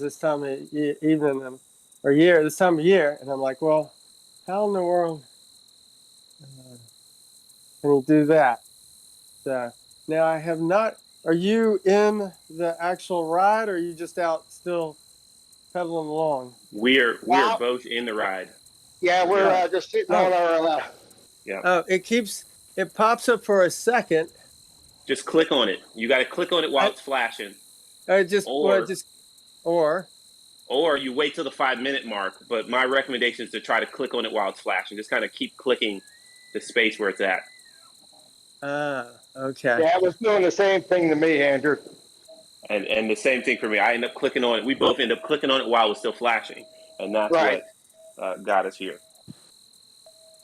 this time of evening or year, this time of year. And I'm like, well, how in the world can you do that? So now I have not. Are you in the actual ride, or are you just out still pedaling along? We are both in the ride. Yeah, we're just sitting on our. Yeah. Oh, it pops up for a second. Just click on it. You got to click on it while it's flashing. Or you wait till the 5-minute mark. But my recommendation is to try to click on it while it's flashing. Just kind of keep clicking the space where it's at. Okay. Yeah, it was doing the same thing to me, Andrew. And the same thing for me. I end up clicking on it. We both end up clicking on it while it was still flashing. And that's what got us here.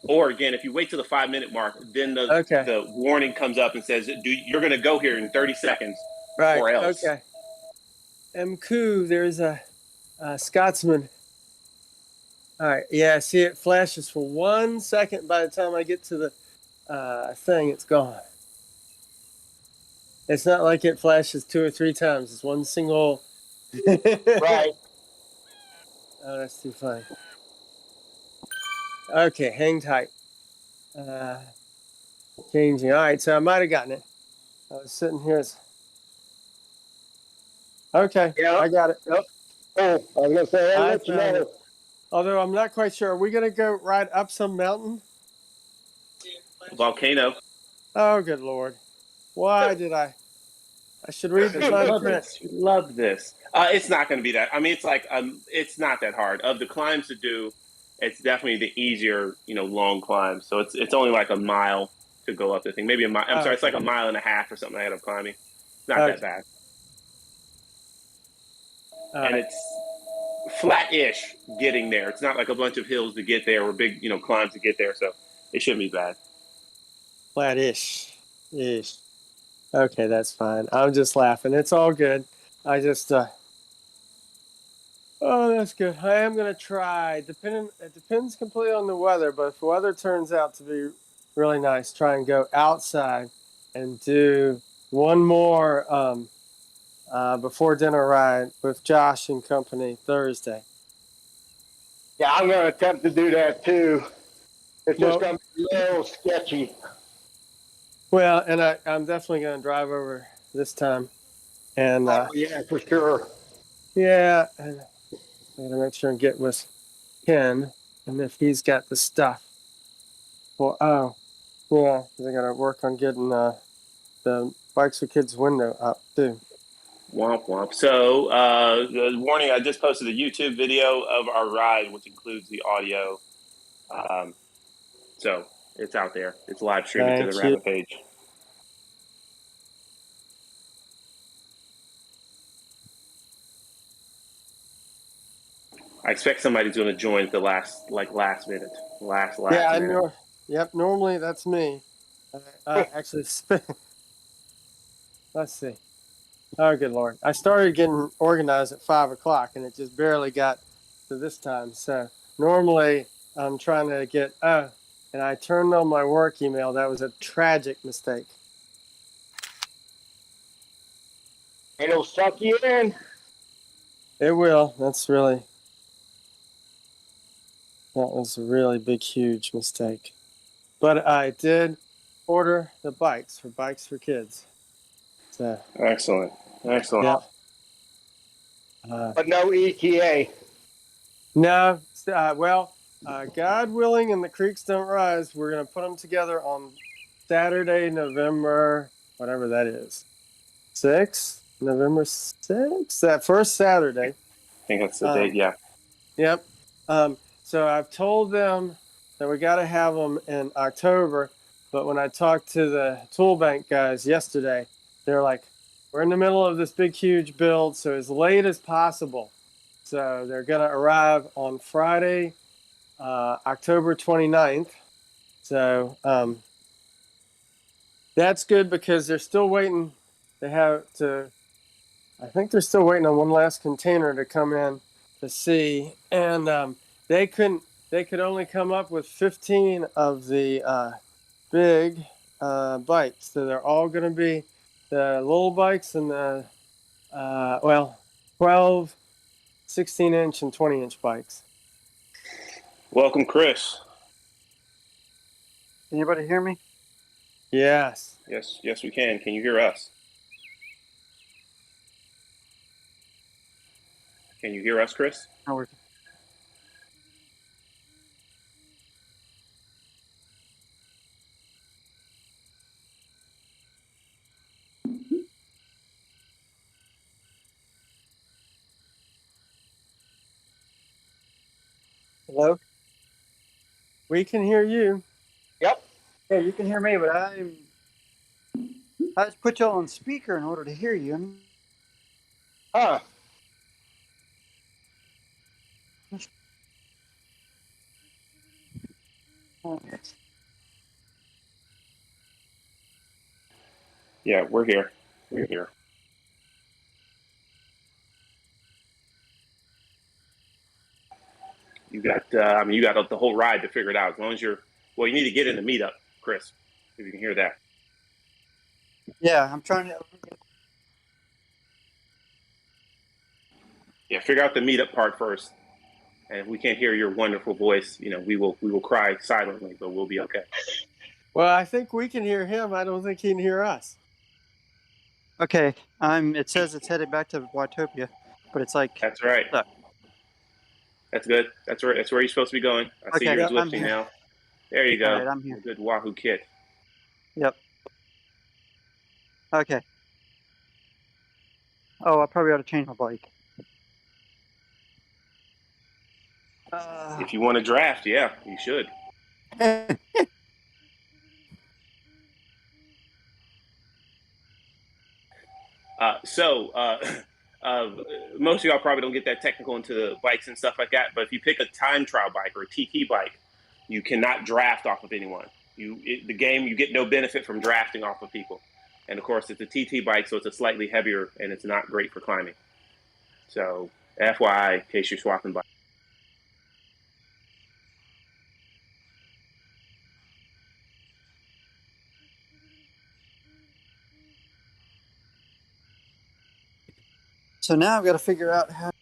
Or again, if you wait till the 5-minute mark, then the warning comes up and says, you're going to go here in 30 seconds or else. Okay. MQ, there's a Scotsman. All right. Yeah, see, it flashes for 1 second. By the time I get to the thing, it's gone. It's not like it flashes 2 or 3 times. It's one single. Right. Oh, that's too funny. Okay, hang tight. Changing. All right, so I might have gotten it. I was sitting here. Okay, I got it. Yep. Oh, I was going to say, I'll let you know. Although I'm not quite sure. Are we going to go right up some mountain? Volcano. Oh, good Lord. Why did I should read the fine print. Love this. It's not going to be that. I mean, it's like it's not that hard. Of the climbs to do, it's definitely the easier, long climb. So it's only like a mile to go up the thing. Maybe a mile. I'm sorry, it's like a mile and a half or something I had up climbing. Not that bad. And it's flat-ish getting there. It's not like a bunch of hills to get there or big, climbs to get there. So it shouldn't be bad. Flat-ish. Ish. Okay, that's fine. I'm just laughing. It's all good. I just, oh, that's good. I am going to try. It depends completely on the weather, but if the weather turns out to be really nice, try and go outside and do one more before dinner ride with Josh and company Thursday. Yeah, I'm going to attempt to do that too. It's just going to be a little sketchy. Well, and I'm definitely going to drive over this time. And yeah, for sure. Yeah, and I'm going to make sure and get with Ken, and if he's got the stuff. Well, yeah, because I got to work on getting the Bikes for Kids window up too. Womp womp. So, the warning, I just posted a YouTube video of our ride, which includes the audio. So it's out there. It's live streaming to the RABA page. I expect somebody's going to join at the last minute. Last yeah, minute. Yep, normally that's me. Actually, let's see. Oh, good Lord. I started getting organized at 5 o'clock, and it just barely got to this time. So normally I'm trying to get, and I turned on my work email. That was a tragic mistake. It'll suck you in. It will. That was a really big, huge mistake. But I did order the Bikes for Kids. So Excellent. Yeah. But no ETA. No. God willing and the creeks don't rise, we're going to put them together on Saturday, November, whatever that is. 6th? November 6th? That first Saturday. I think that's the date, yeah. Yep. So I've told them that we got to have them in October, but when I talked to the tool bank guys yesterday, they're like, we're in the middle of this big, huge build, so as late as possible. So they're going to arrive on Friday, October 29th. So that's good because they're still waiting. I think they're still waiting on one last container to come in to see. And they could only come up with 15 of the big bikes. So they're all going to be the little bikes and the 12 16-inch and 20-inch bikes. Welcome, Chris. Can anybody hear me? Yes. Yes, we can. Can you hear us? Can you hear us, Chris? No, Hello? We can hear you. Yep. Yeah, you can hear me, but I just put y'all on speaker in order to hear you. Huh. Yeah, we're here. We're here. You got, you got the whole ride to figure it out. As long as you need to get in the meetup, Chris, if you can hear that. Yeah, I'm trying to. Yeah, figure out the meetup part first. And if we can't hear your wonderful voice, we will cry silently, but we'll be okay. Well, I think we can hear him. I don't think he can hear us. Okay, it says it's headed back to Watopia, but it's like. That's right. Stuck. That's good. That's where you're supposed to be going. I see you're lifting now. There you go. All right, I'm here. Good Wahoo kit. Yep. Okay. Oh, I probably ought to change my bike. If you want to draft, yeah, you should. Most of y'all probably don't get that technical into the bikes and stuff like that, but if you pick a time trial bike or a TT bike, you cannot draft off of anyone. The game, you get no benefit from drafting off of people. And of course, it's a TT bike, so it's a slightly heavier, and it's not great for climbing. So, FYI, in case you're swapping bikes. So now I've got to figure out how.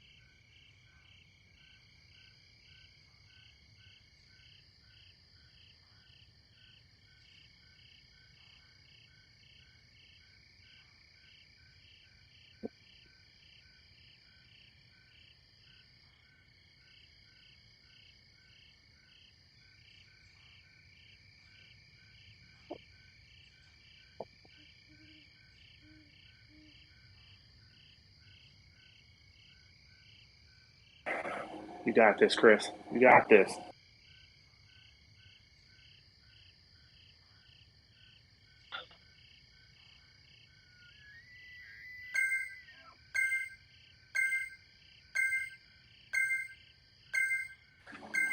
You got this, Chris. You got this.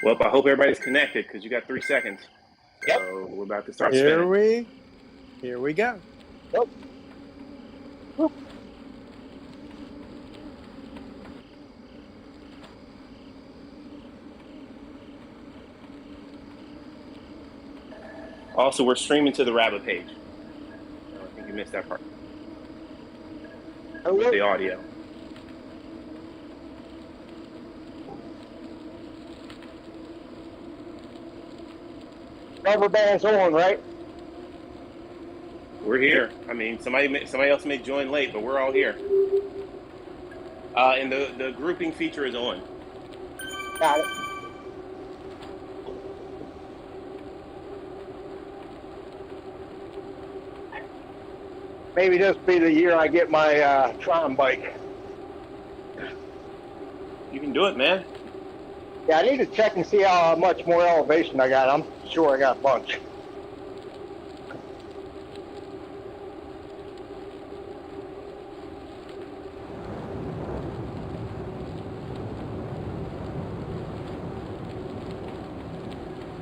Well, I hope everybody's connected because you got 3 seconds. So yep. We're about to start spinning. Here we go. Yep. Also, we're streaming to the RABA page. I think you missed that part. With the audio. Rubber band's on, right? We're here. I mean, somebody else may join late, but we're all here. And the grouping feature is on. Got it. Maybe this will be the year I get my Tron bike. You can do it, man. Yeah, I need to check and see how much more elevation I got. I'm sure I got a bunch.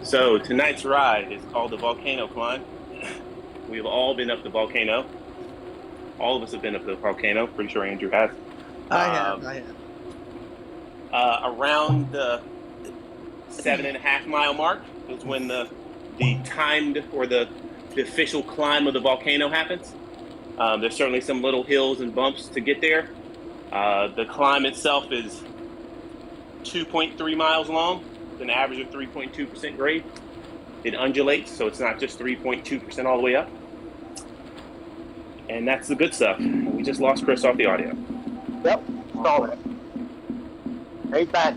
So tonight's ride is called the Volcano Climb. We've all been up the volcano. All of us have been up the volcano. Pretty sure Andrew has. I have. Around the 7.5 mile mark is when the timed or the official climb of the volcano happens. There's certainly some little hills and bumps to get there. The climb itself is 2.3 miles long, with an average of 3.2% grade. It undulates, so it's not just 3.2% all the way up. And that's the good stuff. We just lost Chris off the audio. Yep, saw it. Right back.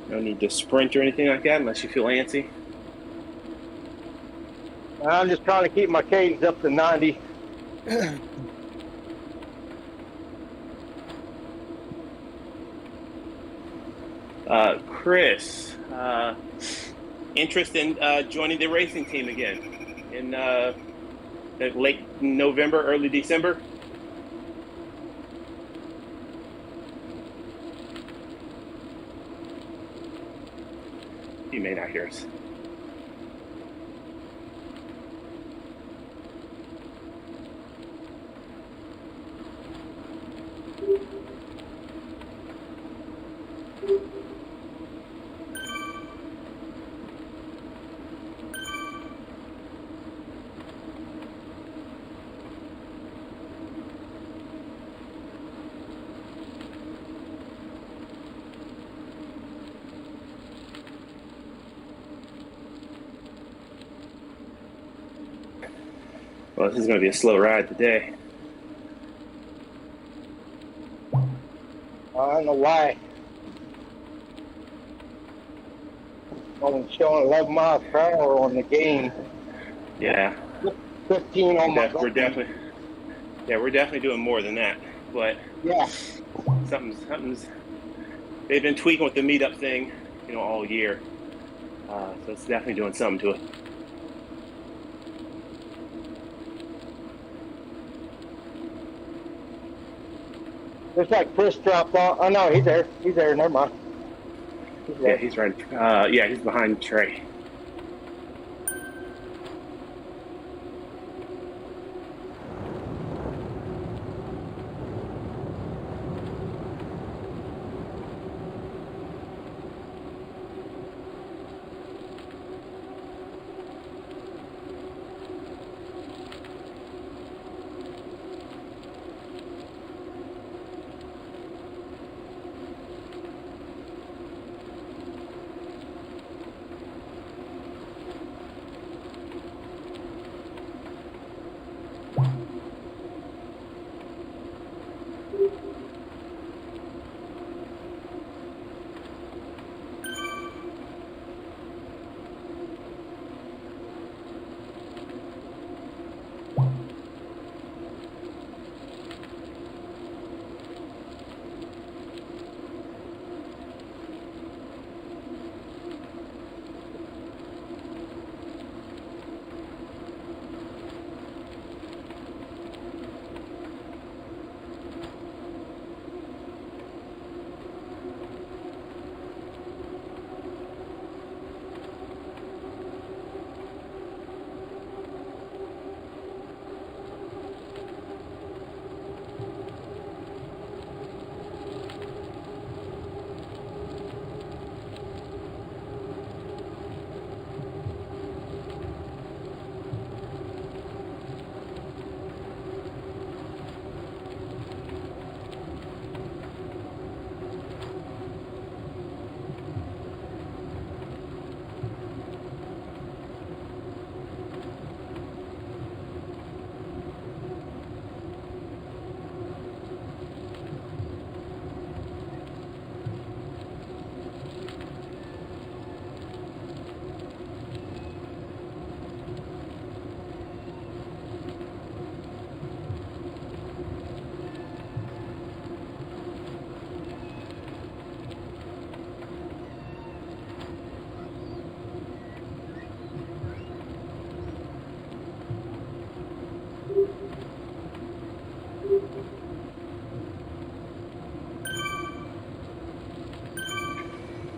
No need to sprint or anything like that unless you feel antsy. I'm just trying to keep my cadence up to 90. Chris, interest in joining the racing team again in late November, early December? You may not hear us. Well, this is going to be a slow ride today. I don't know why. Only showing 11 miles per hour on the game. Yeah. 15 on my. We're definitely doing more than that. But yeah, something's. They've been tweaking with the Meetup thing, all year. So it's definitely doing something to it. looks like Chris dropped off. Oh no, he's there. He's there. Never mind. Yeah, he's right. He's behind Trey.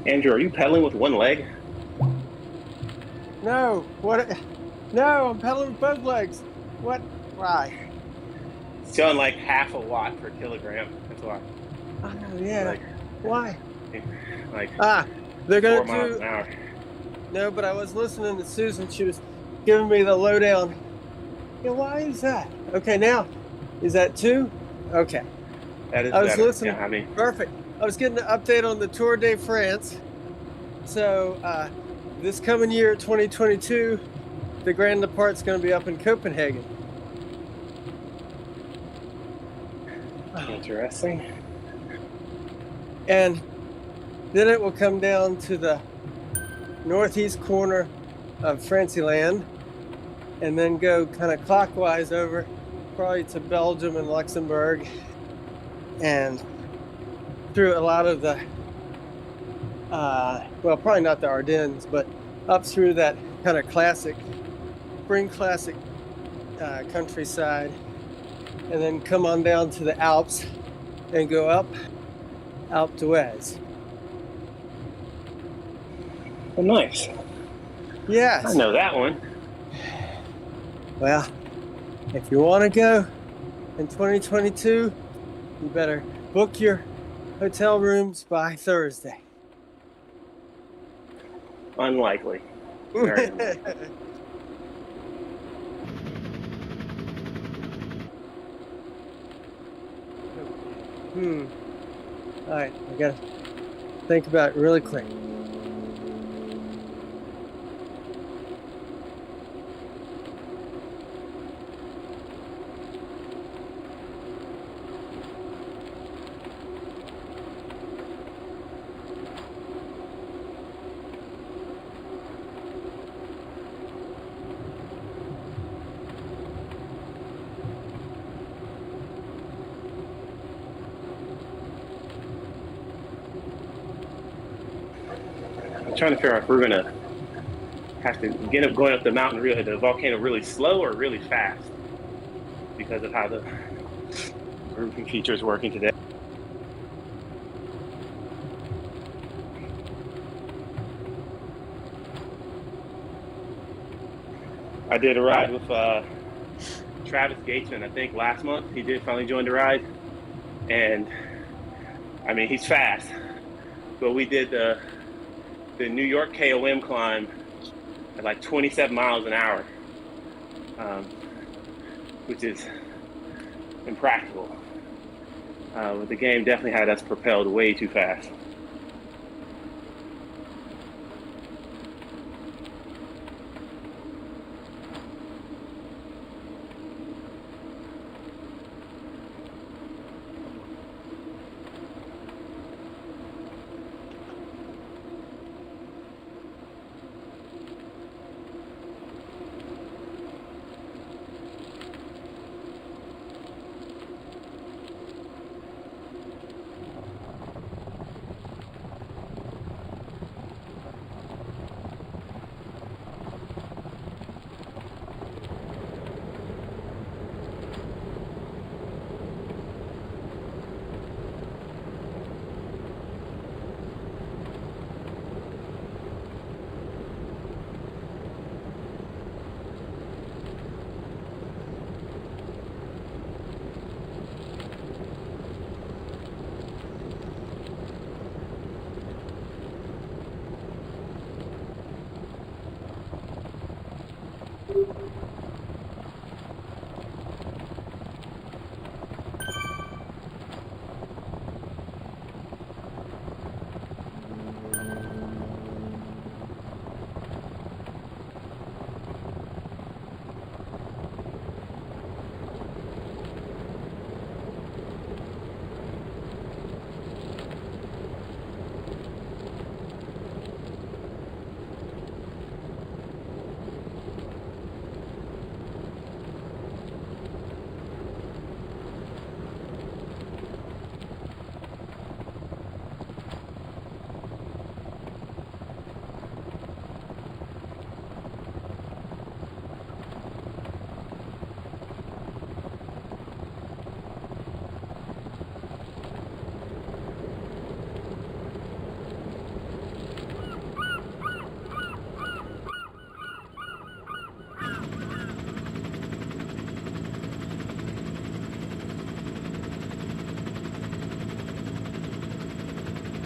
Andrew, are you pedaling with one leg? No. What? No, I'm pedaling with both legs. What? Why? It's showing like half a watt per kilogram. That's why. Oh, yeah. Like, Why? like They're 4 gonna miles do an hour. no, but I was listening to Susan. She was giving me the lowdown. Yeah, why is that? Okay, now is that 2? Okay, That is I was better. listening. Yeah, I mean, Perfect. I was getting an update on the Tour de France. So this coming year, 2022, the Grand Depart's going to be up in Copenhagen. interesting. And then it will come down to the northeast corner of Fantasyland and then go kind of clockwise over probably to Belgium and Luxembourg and through a lot of the, well, probably not the Ardennes, but up through that kind of classic, spring classic countryside, and then come on down to the Alps and go up Alpe d'Huez. Well, nice. Yes. I know that one. Well, if you want to go in 2022, you better book your hotel rooms by Thursday. Unlikely. Very unlikely. All right, I gotta think about it really quick. I'm trying to figure out if we're gonna have to get up going up the mountain, really, the volcano, really slow or really fast because of how the roofing feature is working today. I did a ride with Travis Gatesman, I think last month. He did finally join the ride, and I mean he's fast. But we did the New York KOM climb at like 27 miles an hour, which is impractical. But the game definitely had us propelled way too fast.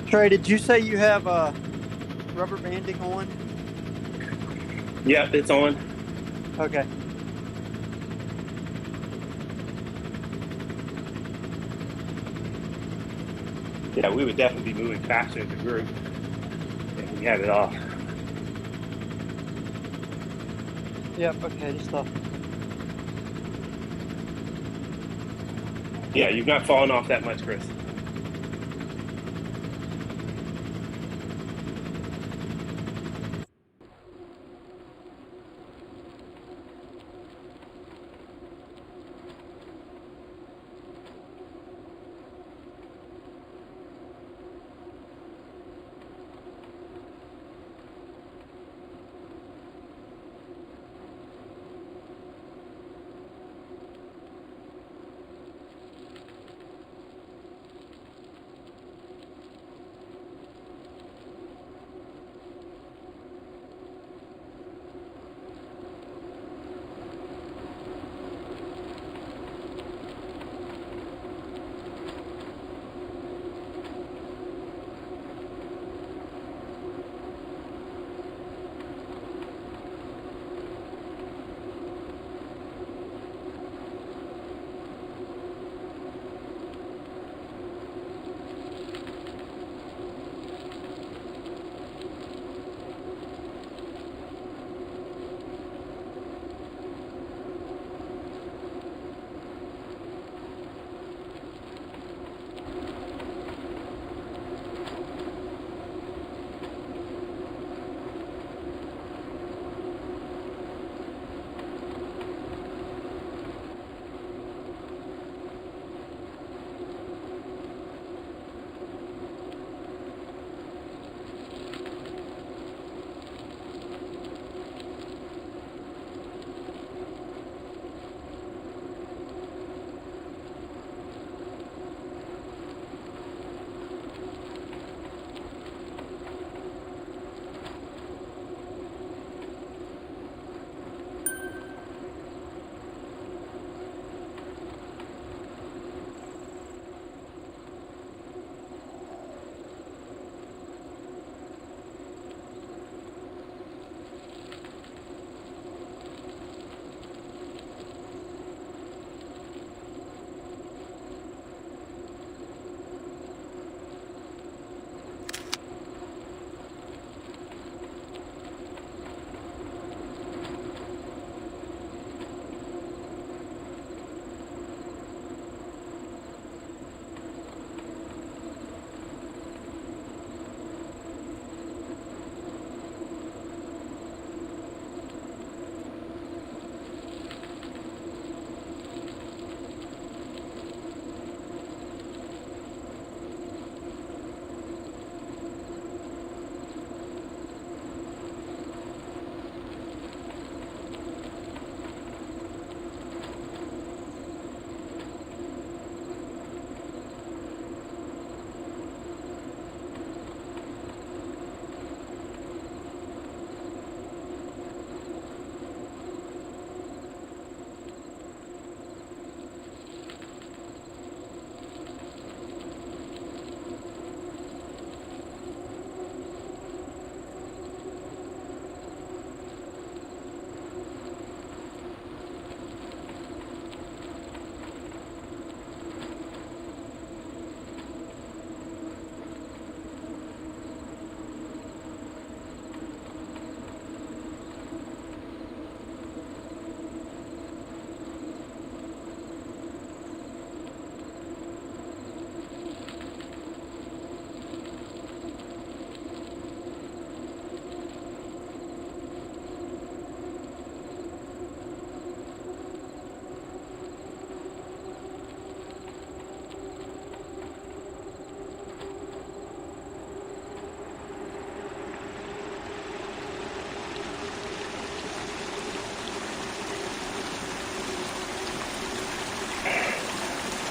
Trey, did you say you have rubber banding on? Yep, it's on. Okay. Yeah, we would definitely be moving faster as a group if we had it off. Yep, okay, just Yeah, you've not fallen off that much, Chris.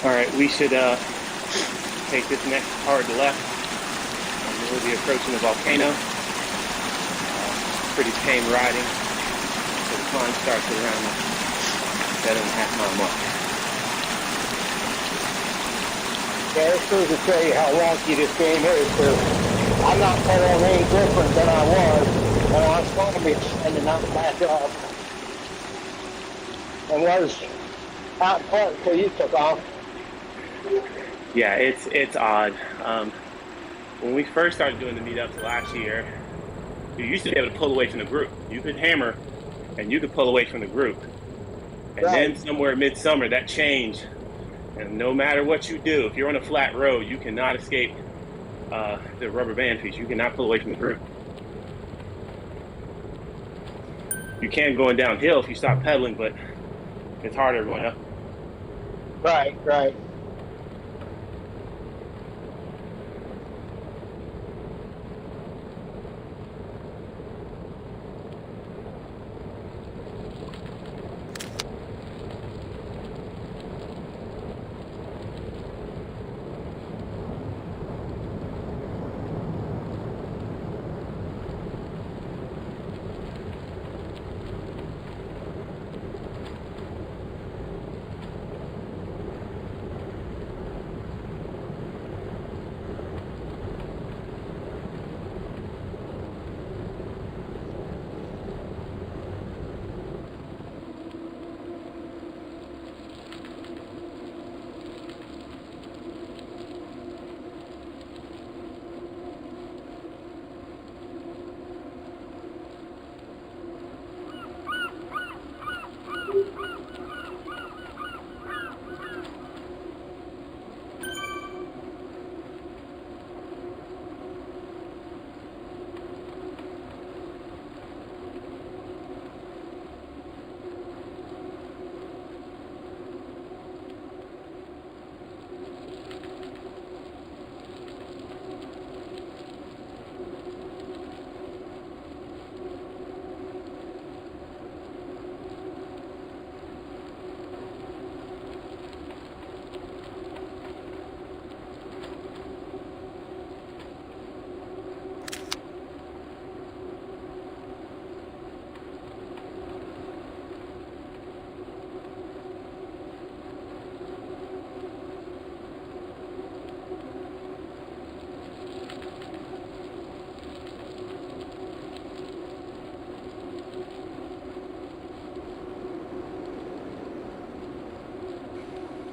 All right, we should take this next hard left, and we'll be approaching the volcano. Pretty tame riding. So the climb starts at around the 7.5 mile mark. Yeah, this goes to show you how wonky this game is, because I'm not feeling any different than I and then not back up. And was out front until you took off. Yeah, it's odd. When we first started doing the meetups last year, you used to be able to pull away from the group. You could hammer and you could pull away from the group. And Right. then somewhere midsummer, that changed. And no matter what you do, if you're on a flat road, you cannot escape the rubber band piece. You cannot pull away from the group. You can going downhill if you stop pedaling, but it's harder going up. Right, right.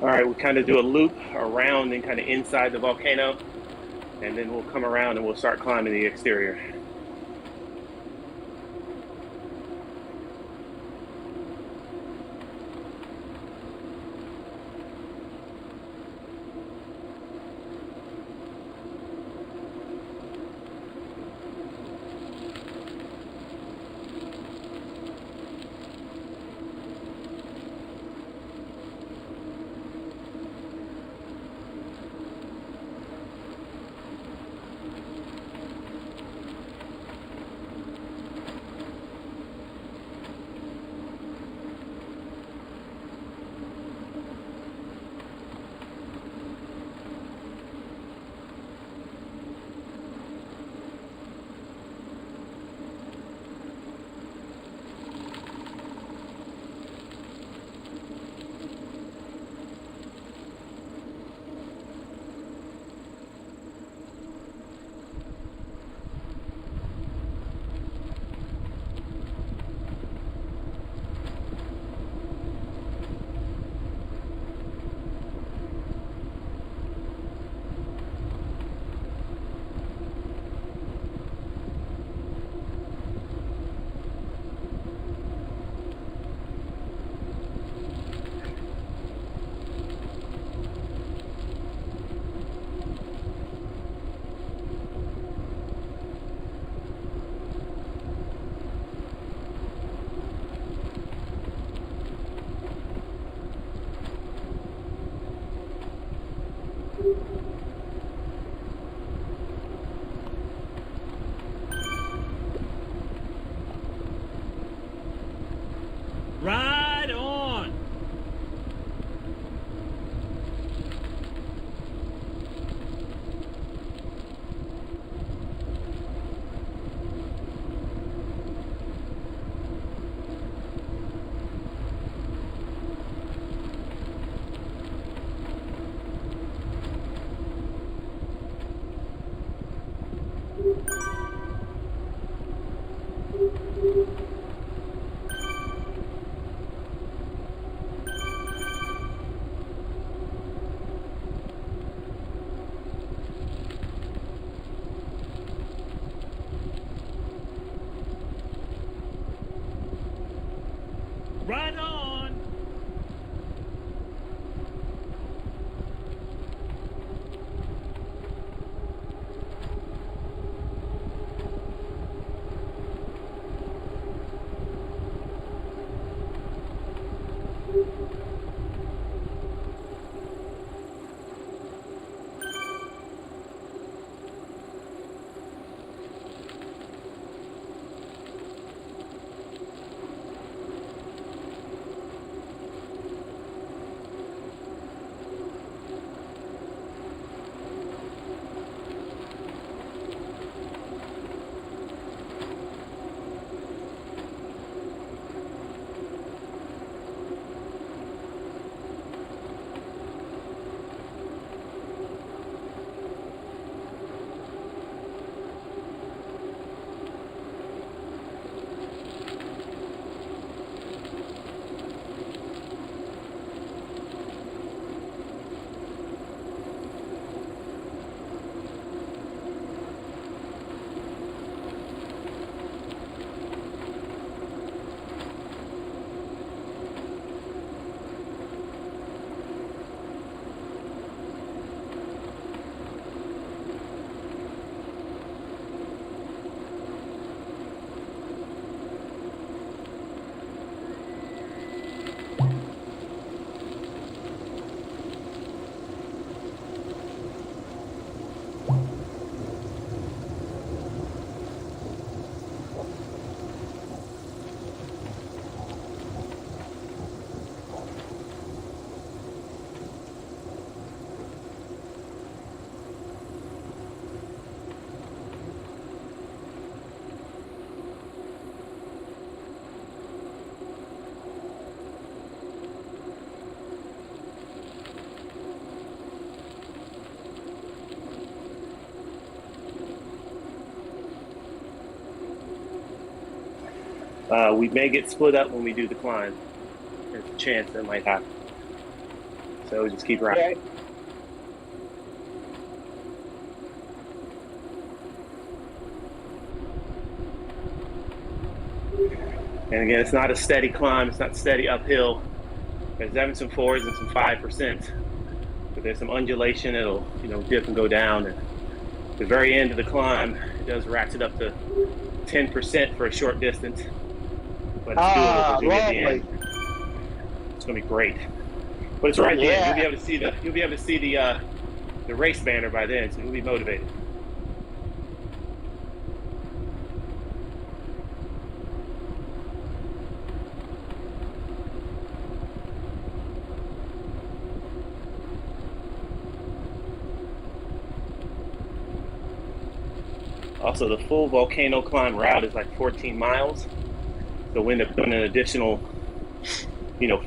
All right, we kind of do a loop around and kind of inside the volcano, and then we'll come around and we'll start climbing the exterior. We may get split up when we do the climb. There's a chance that might happen. So just keep riding. Okay. And again, it's not a steady climb. It's not steady uphill. There's having some 4s and some 5%. But there's some undulation. It'll, dip and go down. And at the very end of the climb, it does ratchet up to 10% for a short distance. But it's doable because at the end. It's gonna be great. But it's right there. You'll be able to see the race banner by then, so you'll be motivated. Also, the full Volcano climb route is like 14 miles. So we end up doing an additional,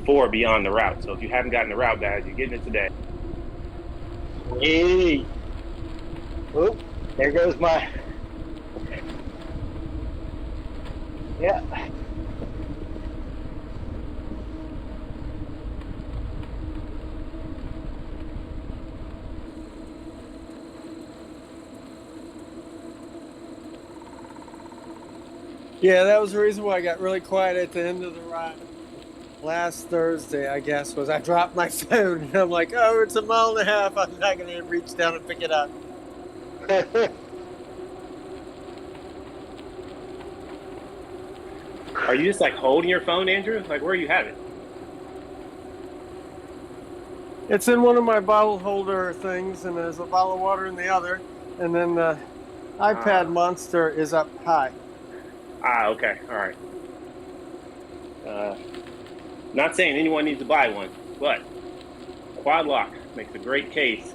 4 beyond the route. So if you haven't gotten the route badge, you're getting it today. Yay. Oh, there goes my. Yeah. Yeah, that was the reason why I got really quiet at the end of the ride. Last Thursday, I guess, was I dropped my phone. And I'm like, oh, it's a mile and a half. I'm not going to reach down and pick it up. Are you just like holding your phone, Andrew? Like, where you have it? It's in one of my bottle holder things, and there's a bottle of water in the other. And then the iPad Monster is up high. Okay. All right. Not saying anyone needs to buy one, but Quad Lock makes a great case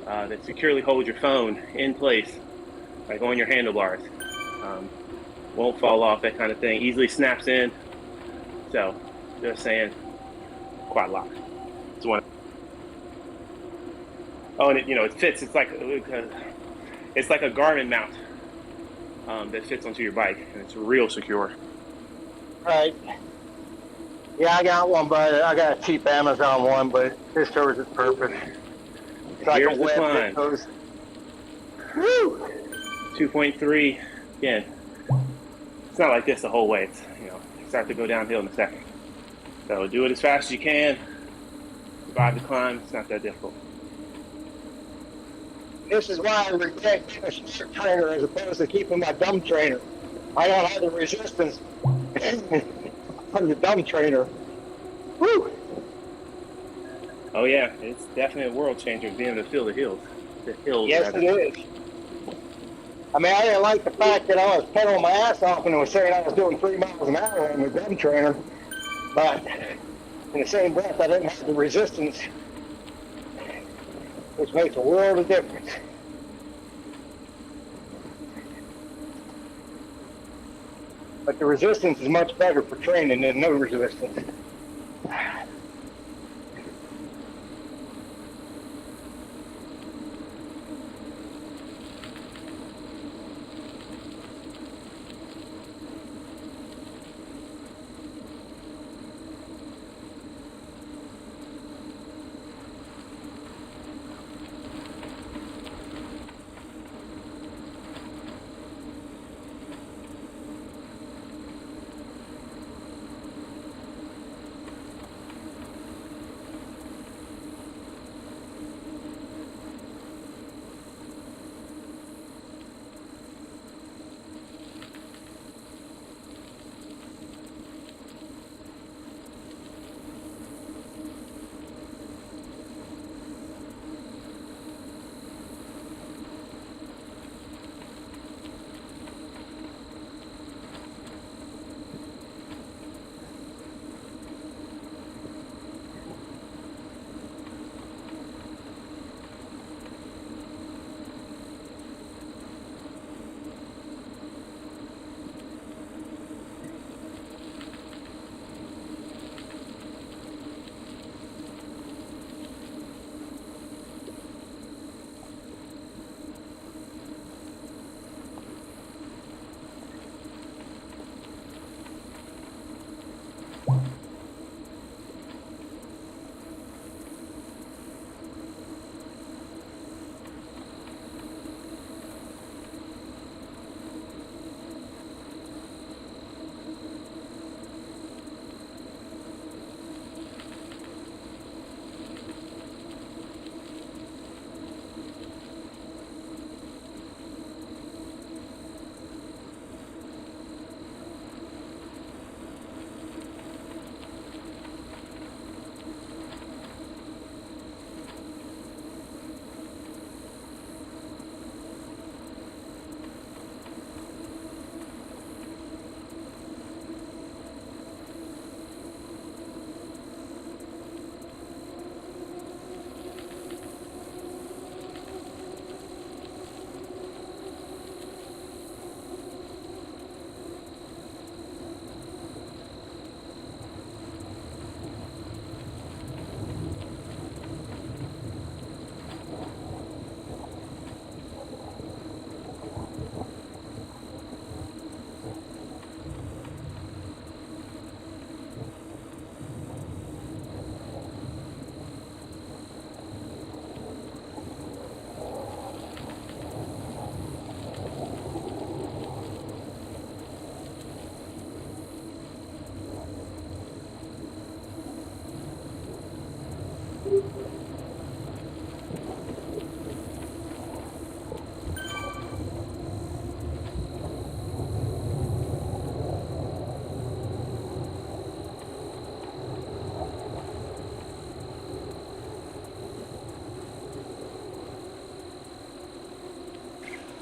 that securely holds your phone in place, like on your handlebars. Won't fall off, that kind of thing. Easily snaps in. So, just saying, Quad Lock. It's one. Oh, and it fits. It's like a Garmin mount that fits onto your bike, and it's real secure. Right. Yeah, I got one, but I got a cheap Amazon one, but this serves its purpose. It's like Here's a the web climb. that goes. Woo! 2.3. Again, it's not like this the whole way. It's start to go downhill in a second. So do it as fast as you can. Survive the climb. It's not that difficult. This is why I regret being a smart trainer as opposed to keeping my dumb trainer. I don't have the resistance from the dumb trainer. Woo! Oh yeah, it's definitely a world changer being able to feel the hills. Yes, rather. it is. I mean, I didn't like the fact that I was pedaling my ass off and it was saying I was doing 3 miles an hour on the dumb trainer, but in the same breath, I didn't have the resistance, which makes a world of difference. But the resistance is much better for training than no resistance.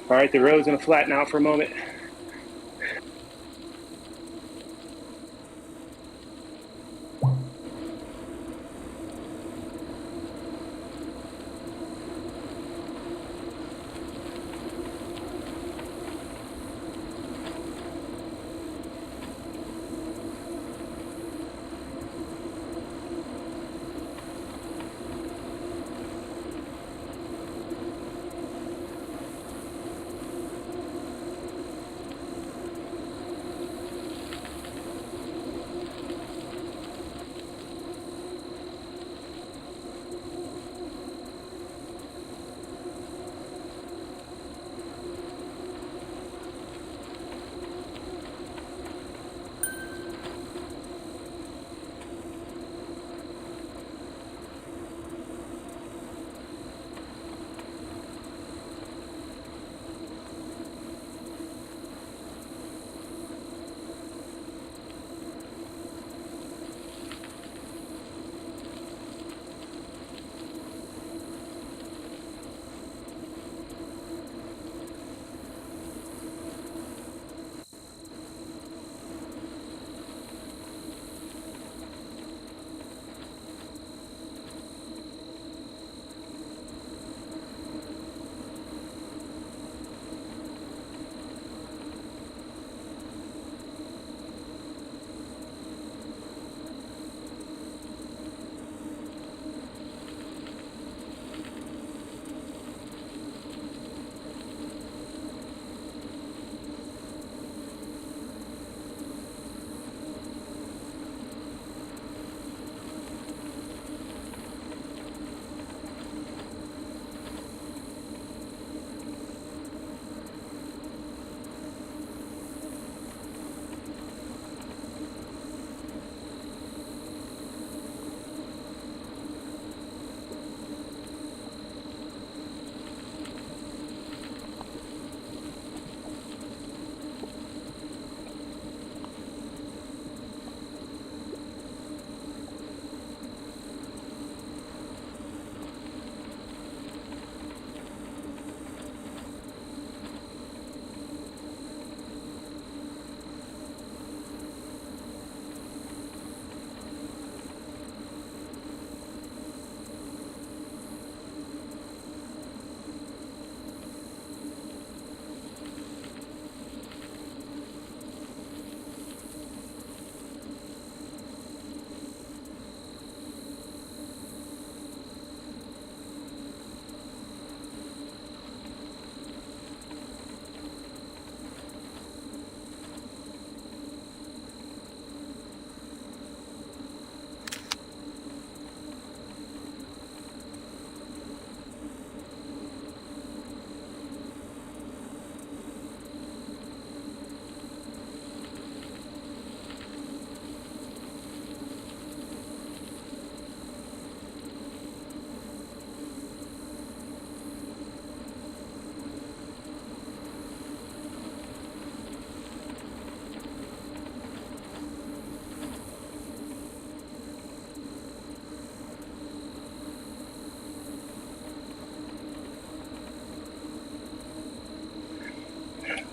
All right, the road's gonna flatten out for a moment.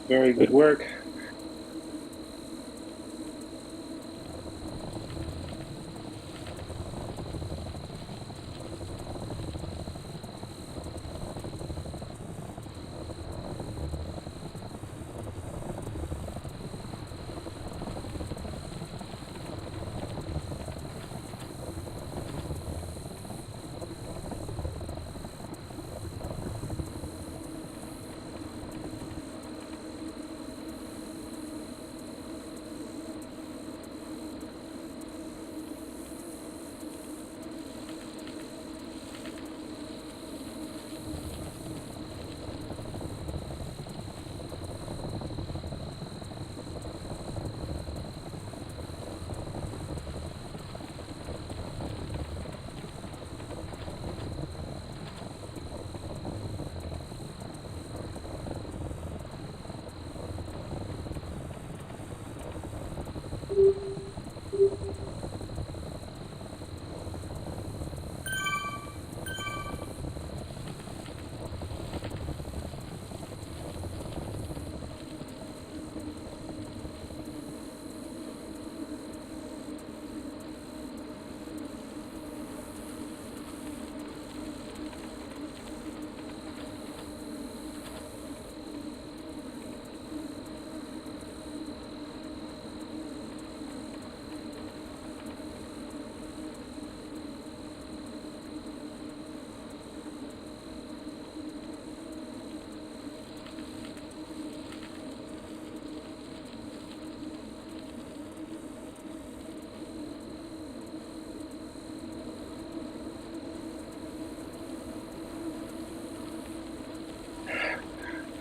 Very good work.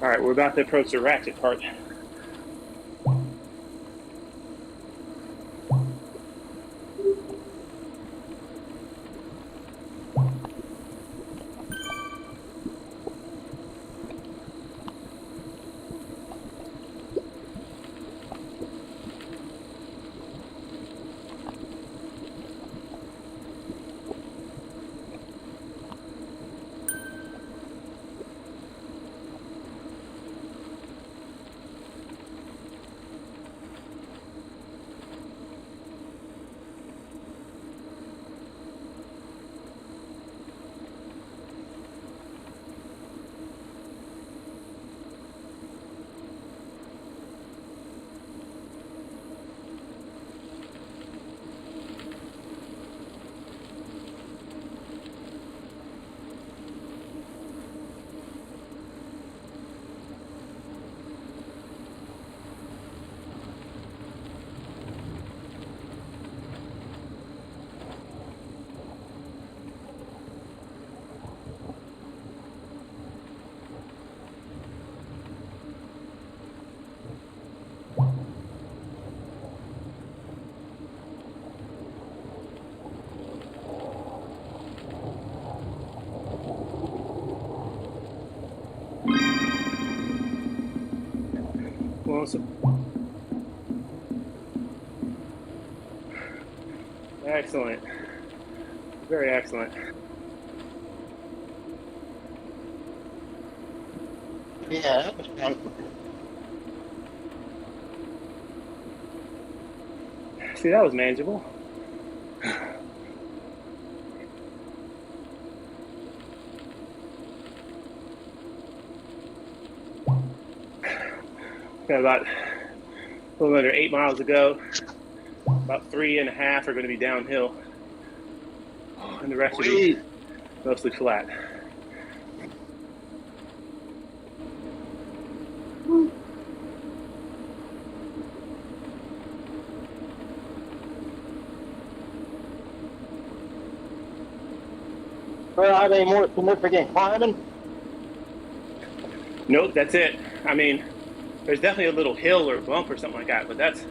All right, we're about to approach the ratchet part. Awesome. Excellent. Very excellent. Yeah, that was fun. See, that was manageable. Got about a little under 8 miles to go. About 3.5 are going to be downhill, and the rest will be mostly flat. Well, are they more significant climbing? Nope, that's it. I mean, there's definitely a little hill or bump or something like that, but that's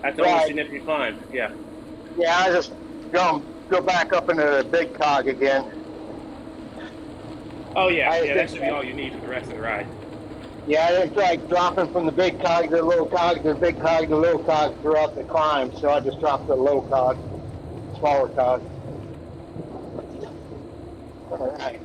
the only significant climb. Yeah. Yeah, I just go back up into the big cog again. Oh yeah, that should be all you need for the rest of the ride. Yeah, I didn't like dropping from the big cog to the little cog to the big cog to the little cog throughout the climb, so I just dropped to the low cog, smaller cog. All right.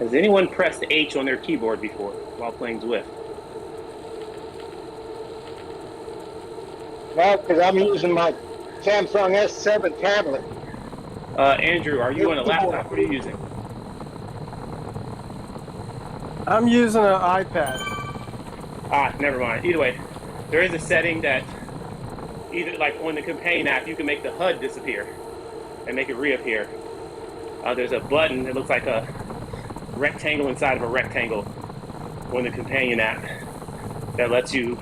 Has anyone pressed H on their keyboard before while playing Zwift? No, because I'm using my Samsung S7 tablet. Andrew, are you on a laptop? What are you using? I'm using an iPad. Never mind. Either way, there is a setting that either like on the companion app, you can make the HUD disappear and make it reappear. There's a button that looks like a rectangle inside of a rectangle on the companion app that lets you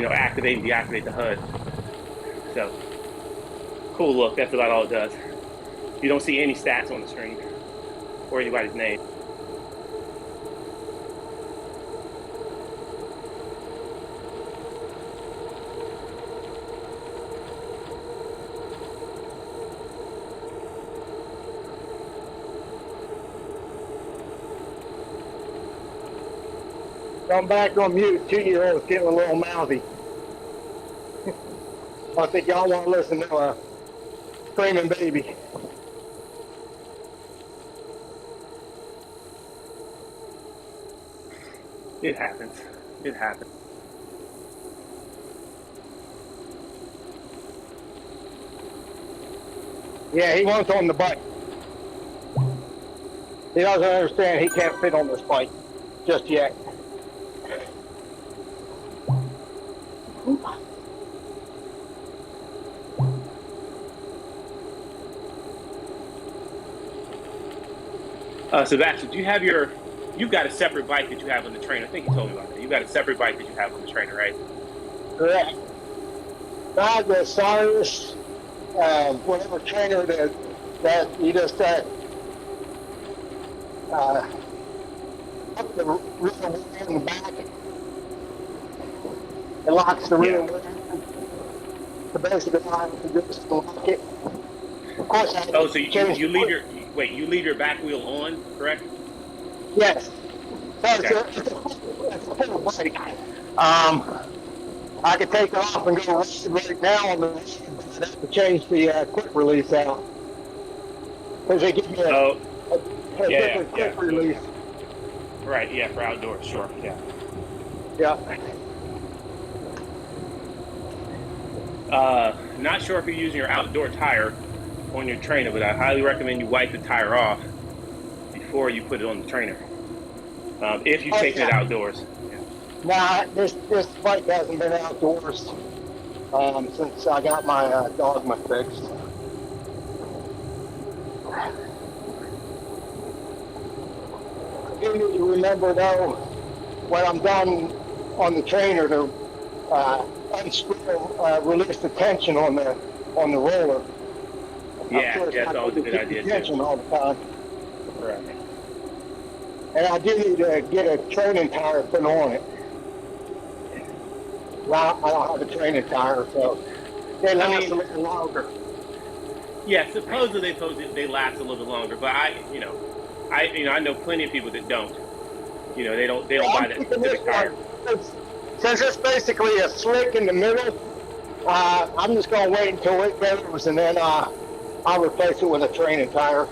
activate and deactivate the HUD. So cool look. That's about all it does. You don't see any stats on the screen or anybody's name. I'm back on mute. 2-year-old's getting a little mouthy. I think y'all want to listen to a screaming baby. It happens. It happens. Yeah, he wants on the bike. He doesn't understand he can't fit on this bike just yet. Sebastian, you've got a separate bike that you have on the trainer. I think you told me about that. You've got a separate bike that you have on the trainer, right? Correct. I had the Cyrus, whatever trainer that you just put the rear wheel in the back. It locks the rear wheel. The base of the line to just lock it. Of course, so you leave your back wheel on, correct? Yes. So Okay. it's a full bike. I could take it off and go right now on the road, but I'd have to change the quick release out. Because they give me a different quick release. Right, yeah, for outdoors, sure, yeah. Yeah. Not sure if you're using your outdoor tire on your trainer, but I highly recommend you wipe the tire off before you put it on the trainer. If you've taken it outdoors. Nah, this bike hasn't been outdoors since I got my dogma fixed. You need to remember though, when I'm done on the trainer to unscrew, release the tension on the roller. Yeah, that's always a good idea tension too. all the time. Correct. And I do need to get a training tire put on it. Well, I don't have a training tire, so they last a little longer. Yeah, supposedly they last a little bit longer, but I know plenty of people that don't. They don't buy that specific tire. Since it's basically a slick in the middle, I'm just gonna wait until it goes, and then I'll replace it with a training tire.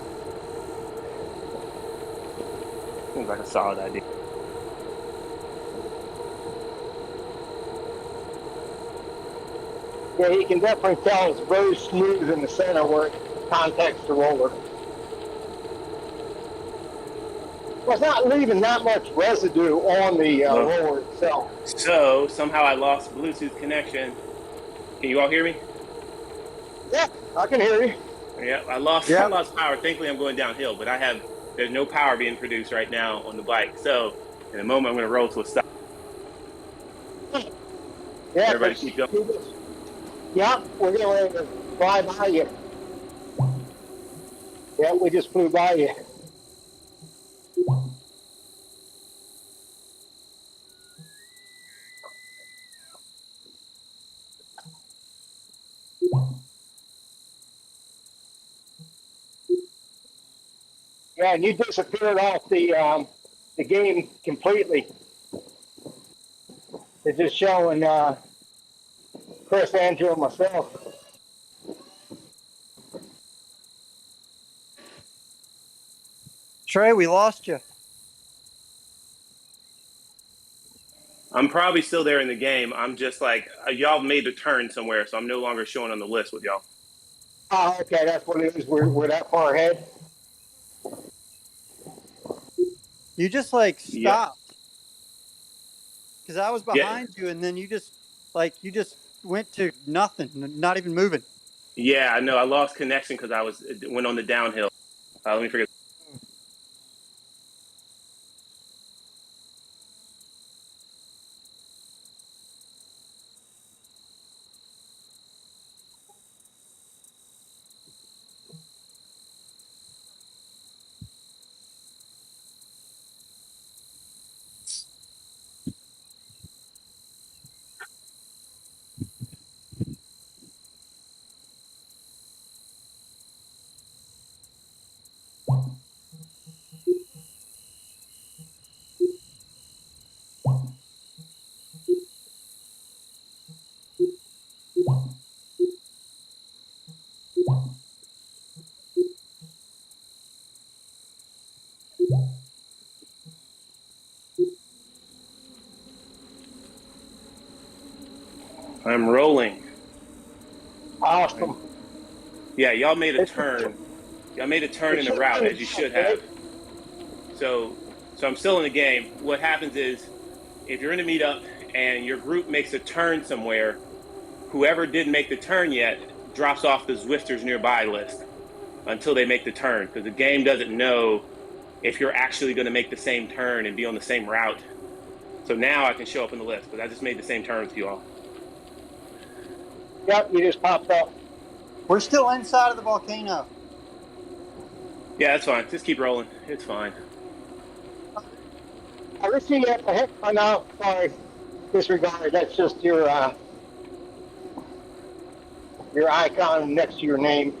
Seems like a solid idea. Yeah, you can definitely tell it's very smooth in the center where it contacts the roller. Well, it's not leaving that much residue on the roller itself. So somehow I lost Bluetooth connection. Can you all hear me? Yeah, I can hear you. Yeah, I lost power. Thankfully, I'm going downhill, but there's no power being produced right now on the bike. So in a moment, I'm going to roll to a stop. Yeah, everybody keep going. Yeah, we're getting ready to fly by you. Yeah, we just flew by you. Yeah, and you disappeared off the game completely. It's just showing Chris, Andrew, and myself. Trey, we lost you. I'm probably still there in the game. I'm just like, y'all made a turn somewhere, so I'm no longer showing on the list with y'all. Oh, okay, that's what it is. We're that far ahead. You just stopped. Because I was behind you, and then you just went to nothing, not even moving. Yeah, I know. I lost connection because went on the downhill. Let me figure. I'm rolling. Awesome. Yeah, y'all made a turn. Y'all made a turn in the route as you should have. So I'm still in the game. What happens is if you're in a meetup and your group makes a turn somewhere, whoever didn't make the turn yet drops off the Zwifters nearby list until they make the turn, because the game doesn't know if you're actually going to make the same turn and be on the same route. So now I can show up in the list because I just made the same turn with you all. Yep, you just popped up. We're still inside of the volcano. Yeah, that's fine. Just keep rolling. It's fine. I just see you at the head. Oh, no, sorry. Disregard. That's just your icon next to your name.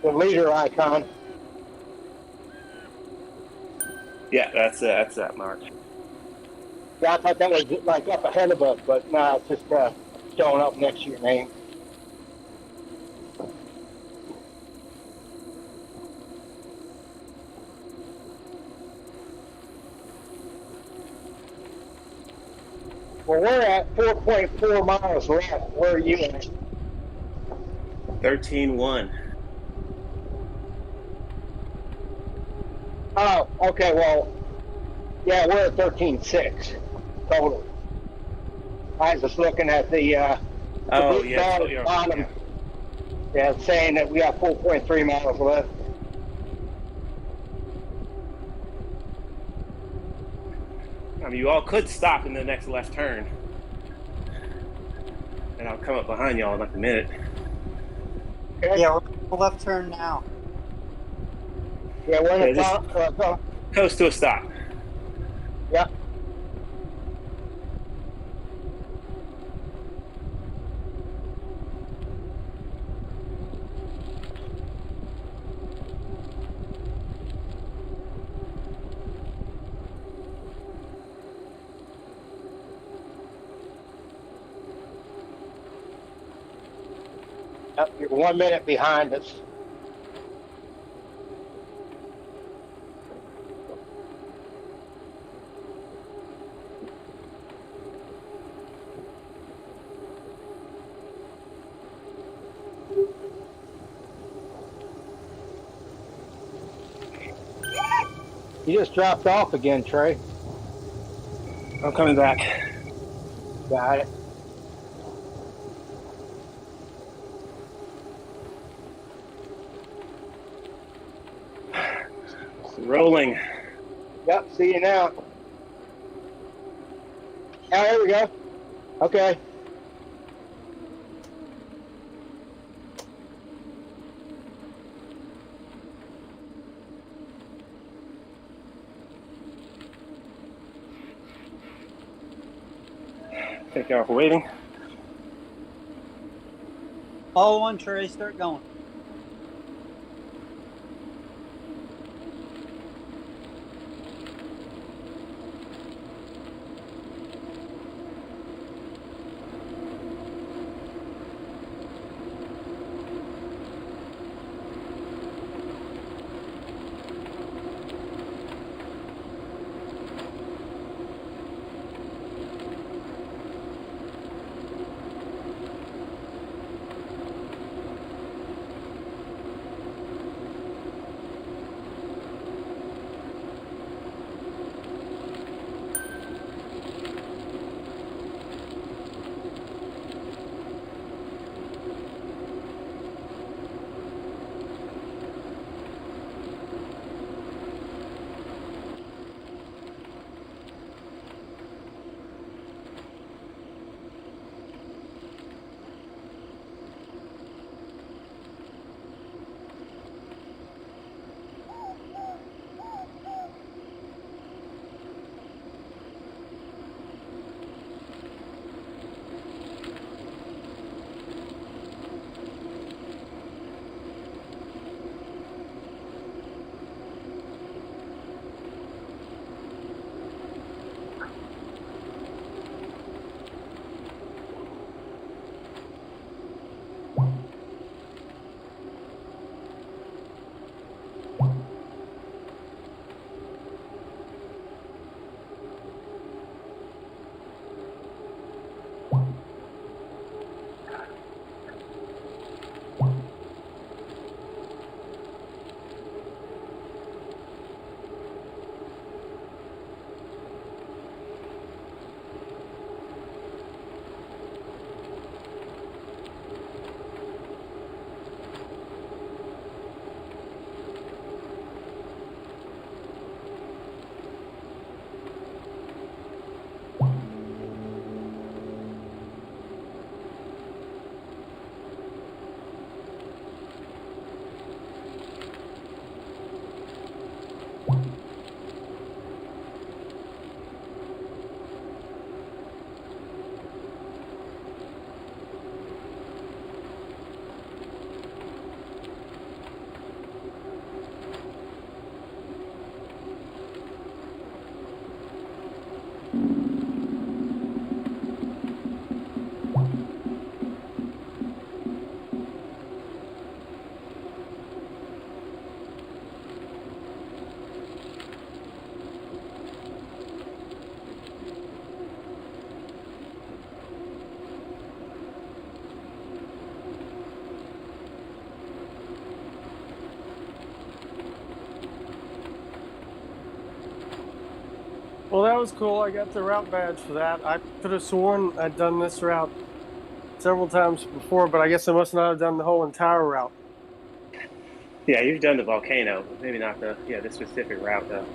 The leader icon. Yeah, that's that, Mark. Yeah, I thought that was like up ahead of us, but no, it's just showing up next to your name. Well, we're at 4.4 miles left. Where are you at? 13-1. Oh, okay. Well, yeah, we're at 13.6 total. I was just looking at the Oh, big yeah. bar at the bottom. Yeah, it's saying that we got 4.3 miles left. I mean, you all could stop in the next left turn. And I'll come up behind y'all in like a minute. Okay. Yeah, we're left turn now. Yeah, we're in the Yeah, top. Coast to a stop. Yeah. Yep, you're 1 minute behind us. You just dropped off again, Trey. I'm coming back. Got it. Rolling. Yep, see you now. Oh, there we go. Okay. Thank y'all for waiting. All on, Trey. Start going. Well, that was cool. I got the route badge for that. I could have sworn I'd done this route several times before, but I guess I must not have done the whole entire route. Yeah, you've done the volcano, maybe not the specific route though.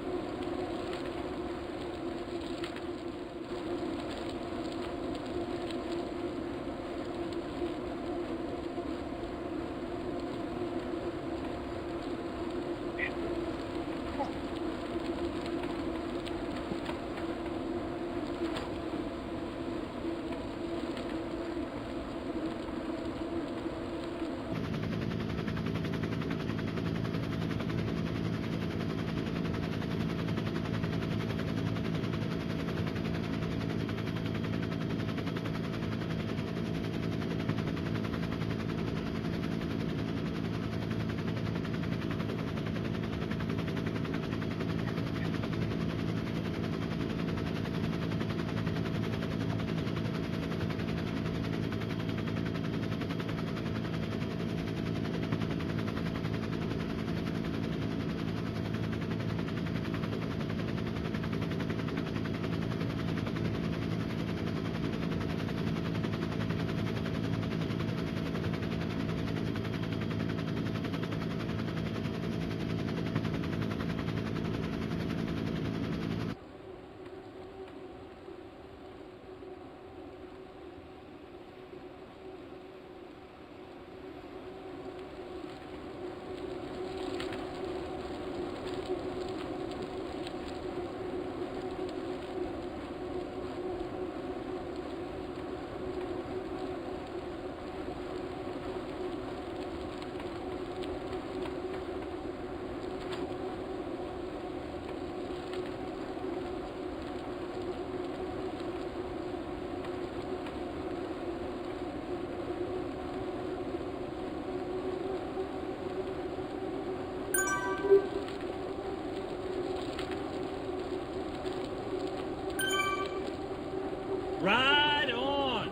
Ride on!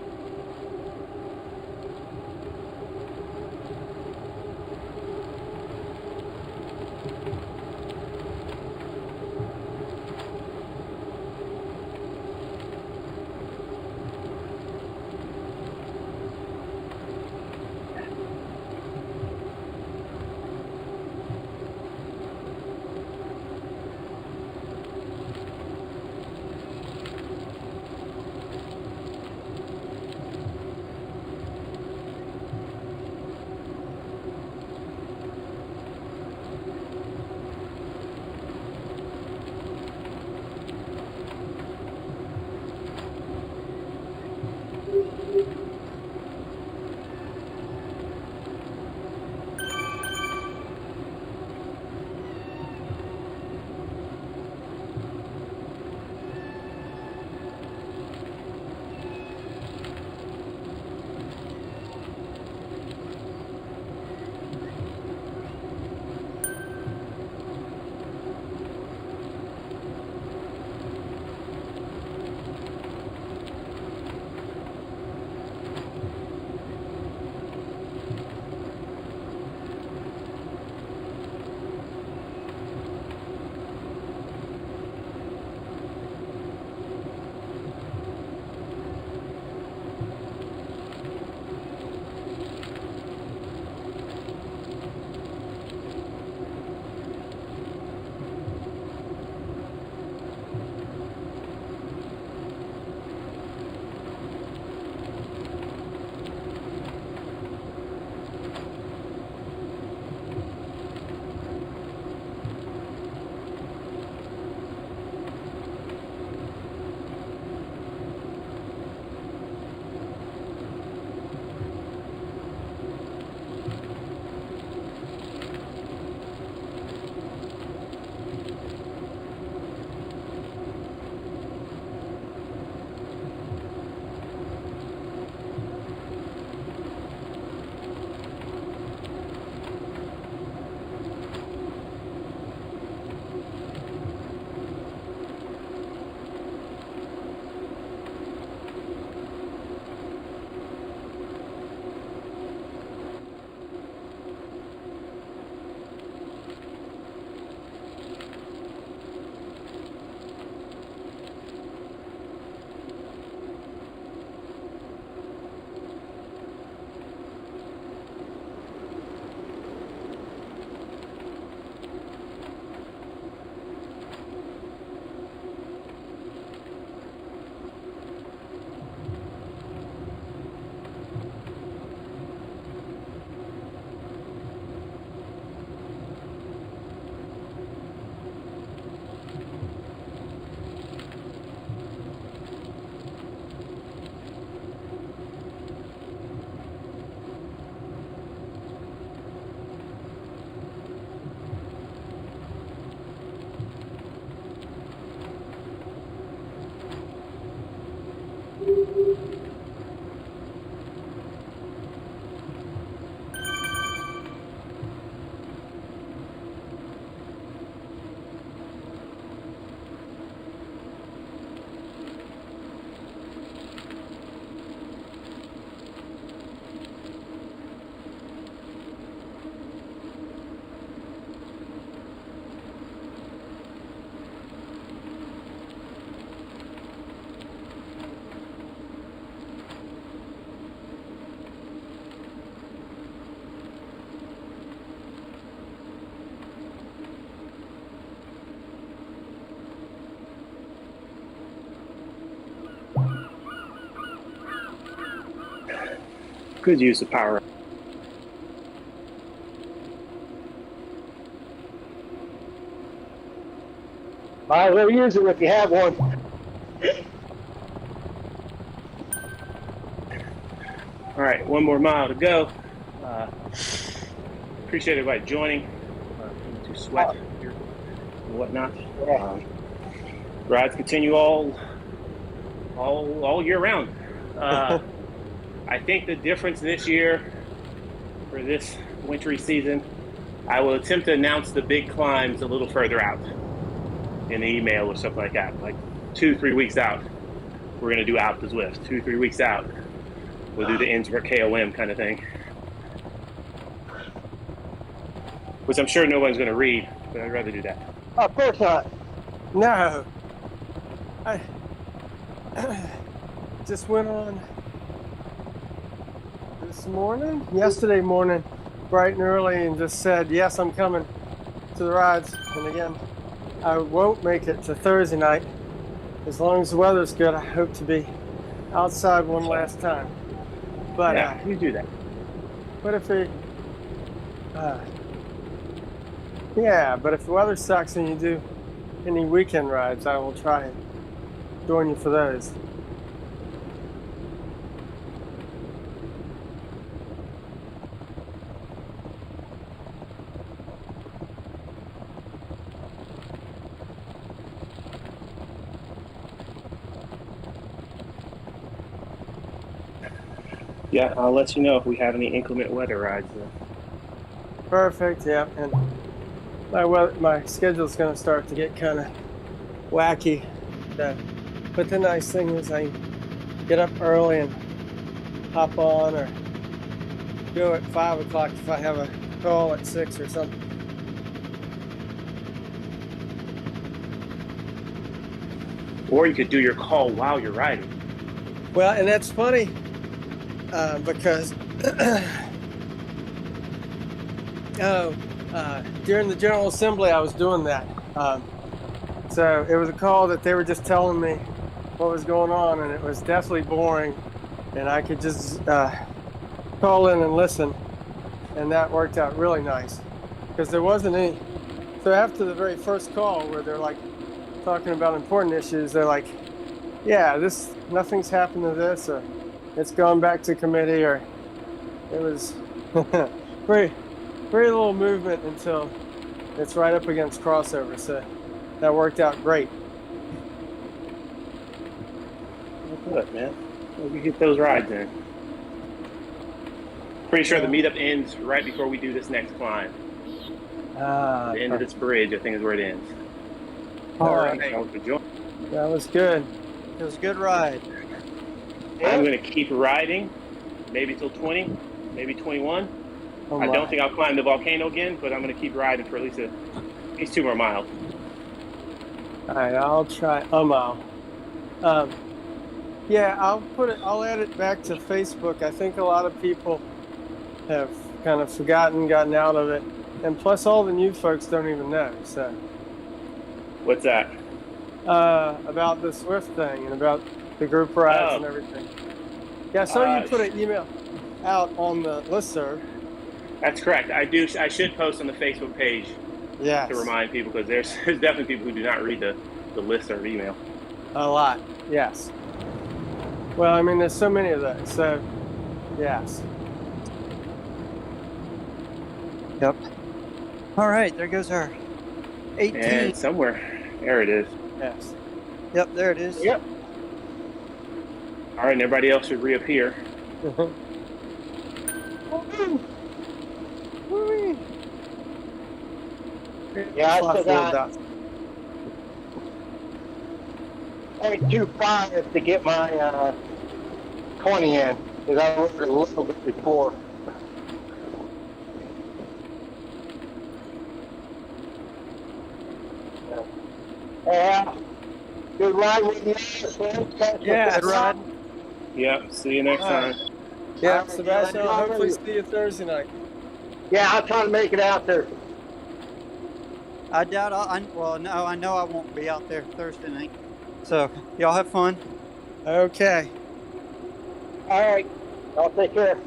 Good use of power. Might as well use it if you have one. All right, one more mile to go. Appreciate everybody joining. To sweat here and whatnot. Rides continue all year round. I think the difference this year for this wintry season, I will attempt to announce the big climbs a little further out in the email or something like that. Like 2-3 weeks out, we're going to do Alp to Zwift. 2-3 weeks out, we'll do the Innsbruck KOM kind of thing. Which I'm sure no one's going to read, but I'd rather do that. Of course not. No. I just went on yesterday morning, bright and early, and just said, yes, I'm coming to the rides. And again, I won't make it to Thursday night. As long as the weather's good, I hope to be outside one last time. But yeah, you do that. But if it, but if the weather sucks and you do any weekend rides, I will try and join you for those. Yeah, I'll let you know if we have any inclement weather rides. Perfect. Yeah, and my schedule's going to start to get kind of wacky. But the nice thing is I get up early and hop on, or go at 5 o'clock if I have a call at 6 or something. Or you could do your call while you're riding. Well, and that's funny because during the General Assembly, I was doing that. So it was a call that they were just telling me what was going on, and it was definitely boring. And I could just call in and listen, and that worked out really nice because there wasn't any. So after the very first call, where they're like talking about important issues, they're like, "Yeah, nothing's happened to this, or it's gone back to committee, or it was very little movement until it's right up against crossover." So that worked out great. Good, man. Well, you get those rides in. Pretty sure the meetup ends right before we do this next climb. The end of this bridge, I think, is where it ends. All right. That was good. It was a good ride. I'm going to keep riding, maybe till 20, maybe 21. I don't think I'll climb the volcano again, but I'm going to keep riding for at least 2 more miles. All right, I'll try a mile. I'll add it back to Facebook. I think a lot of people have kind of gotten out of it. And plus all the new folks don't even know, so. What's that? About the Swift thing and about the group rides and everything. Yeah, I saw you put an email out on the listserv. That's correct. I should post on the Facebook page to remind people, because there's definitely people who do not read the listserv email. A lot, yes. Well, I mean, there's so many of those, so yes. Yep. All right, there goes our 18. And somewhere, there it is. Yes. Yep, there it is. Yep. All right, and everybody else should reappear. Yeah, I still got 0.25 to get my 20 in, because I looked a little bit before. Yeah. Good ride with you. Yeah. Good ride. Yep. See you next time. Yeah, Sebastian, I'll hopefully see you Thursday night. Yeah, I'll try to make it out there. I doubt no, I know I won't be out there Thursday night. So y'all have fun. Okay. All right. I'll take care.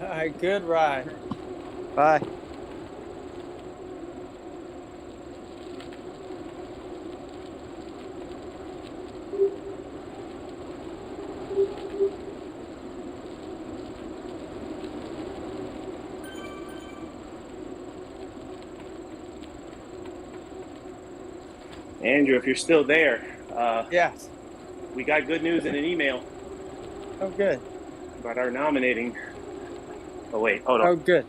All right, good ride. Bye. Andrew, if you're still there, Yes. we got good news in an email Oh, good. about our nominating. Oh, wait, hold on. Oh, good.